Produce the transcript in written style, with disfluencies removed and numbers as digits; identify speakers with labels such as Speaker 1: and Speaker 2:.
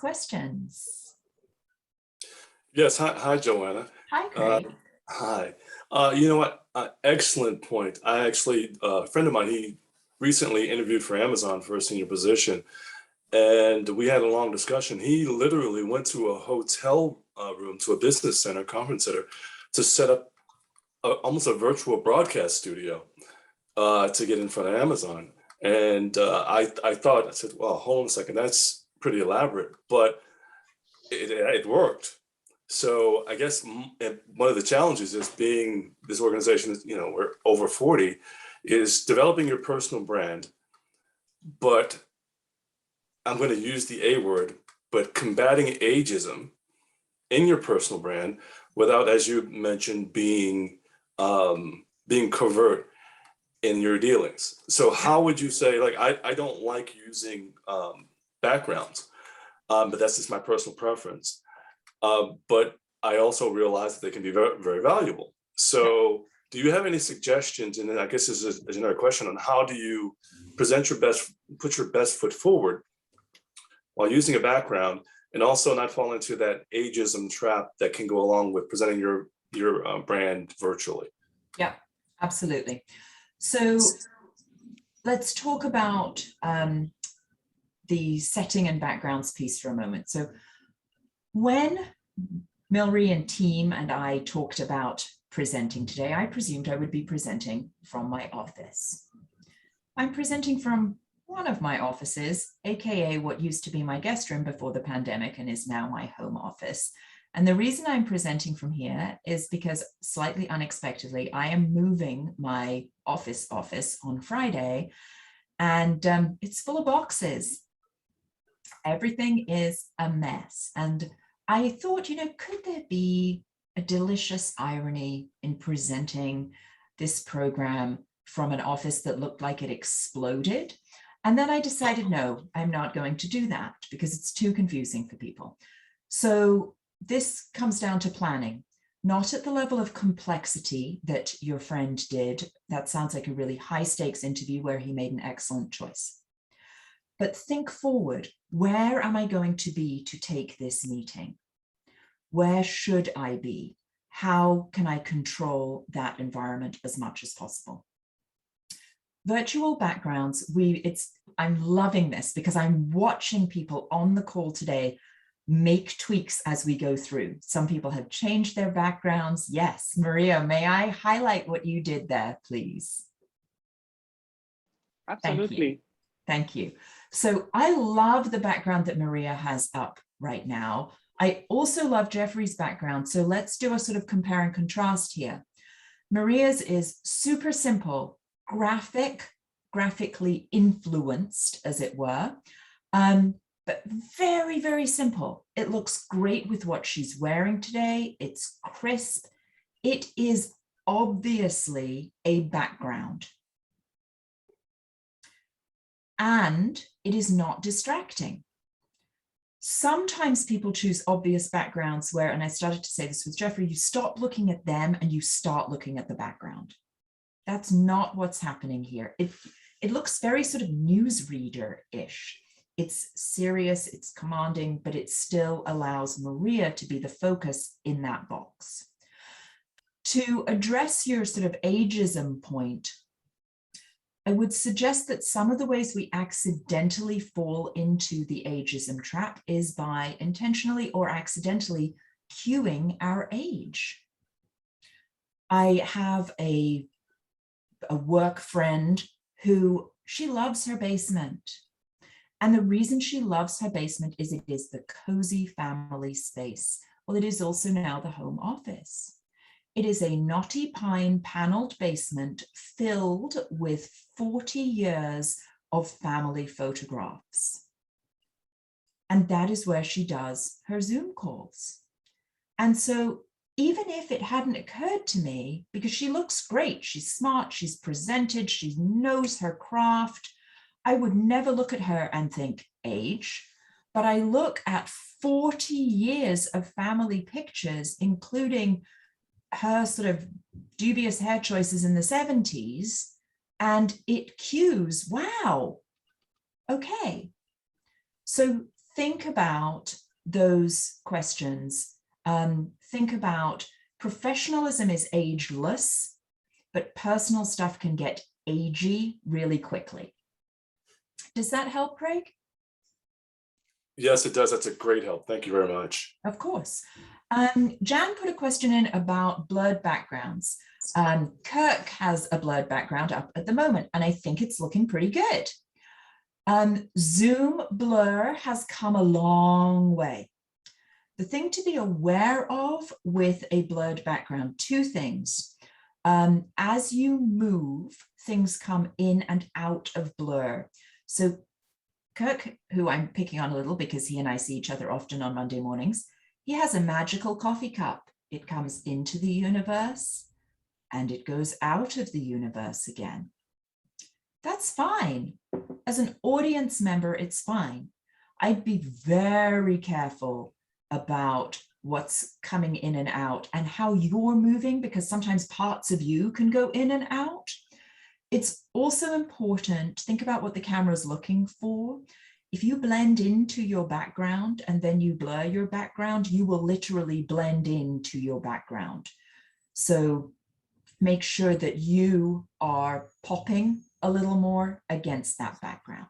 Speaker 1: questions.
Speaker 2: Yes, hi, Joanna.
Speaker 1: Hi, Craig.
Speaker 2: Hi. You know what? Excellent point. I actually, a friend of mine, he recently interviewed for Amazon for a senior position, and we had a long discussion. He literally went to a hotel room, to a business center, conference center, to set up almost a virtual broadcast studio to get in front of Amazon. And I thought, I said, well, hold on a second, that's pretty elaborate, but it worked. So I guess one of the challenges is being this organization, we're over 40, is developing your personal brand, but I'm going to use the A word, but combating ageism in your personal brand without, as you mentioned, being covert in your dealings. So how would you say, like, I don't like using backgrounds, but that's just my personal preference. But I also realize that they can be very, very valuable. So do you have any suggestions? And then I guess this is another question on how do you present your best, put your best foot forward while using a background and also not fall into that ageism trap that can go along with presenting your brand virtually?
Speaker 1: Yeah, absolutely. So let's talk about the setting and backgrounds piece for a moment. So when Milry and team and I talked about presenting today, I presumed I would be presenting from my office. I'm presenting from one of my offices, AKA what used to be my guest room before the pandemic and is now my home office. And the reason I'm presenting from here is because slightly unexpectedly, I am moving my office on Friday, and it's full of boxes. Everything is a mess. And I thought, could there be a delicious irony in presenting this program from an office that looked like it exploded? And then I decided, no, I'm not going to do that because it's too confusing for people. So this comes down to planning, not at the level of complexity that your friend did. That sounds like a really high stakes interview where he made an excellent choice. But think forward, where am I going to be to take this meeting? Where should I be? How can I control that environment as much as possible? Virtual backgrounds, I'm loving this because I'm watching people on the call today make tweaks as we go through. Some people have changed their backgrounds. Yes, Maria, may I highlight what you did there, please?
Speaker 3: Absolutely.
Speaker 1: Thank you. So I love the background that Maria has up right now. I also love Jeffrey's background. So let's do a sort of compare and contrast here. Maria's is super simple, graphically influenced, as it were, but very, very simple. It looks great with what she's wearing today. It's crisp. It is obviously a background. And it is not distracting. Sometimes people choose obvious backgrounds where, and I started to say this with Jeffrey, you stop looking at them and you start looking at the background. That's not what's happening here. It looks very sort of newsreader-ish. It's serious, it's commanding, but it still allows Maria to be the focus in that box. To address your sort of ageism point, I would suggest that some of the ways we accidentally fall into the ageism trap is by intentionally or accidentally cueing our age. I have a work friend who she loves her basement. And the reason she loves her basement is it is the cozy family space. Well, it is also now the home office. It is a knotty pine paneled basement filled with 40 years of family photographs. And that is where she does her Zoom calls. And so even if it hadn't occurred to me, because she looks great, she's smart, she's presented, she knows her craft, I would never look at her and think age, but I look at 40 years of family pictures, including her sort of dubious hair choices in the 70s, and it cues, wow, okay. So think about those questions. Think about professionalism is ageless, but personal stuff can get agey really quickly. Does that help, Craig?
Speaker 2: Yes, it does. That's a great help. Thank you very much.
Speaker 1: Of course. Jan put a question in about blurred backgrounds. Kirk has a blurred background up at the moment, and I think it's looking pretty good. Zoom blur has come a long way. The thing to be aware of with a blurred background, two things. As you move, things come in and out of blur. So Kirk, who I'm picking on a little because he and I see each other often on Monday mornings, he has a magical coffee cup. It comes into the universe and it goes out of the universe again. That's fine. As an audience member, it's fine. I'd be very careful about what's coming in and out and how you're moving, because sometimes parts of you can go in and out. It's also important to think about what the camera is looking for. If you blend into your background and then you blur your background, you will literally blend into your background. So make sure that you are popping a little more against that background.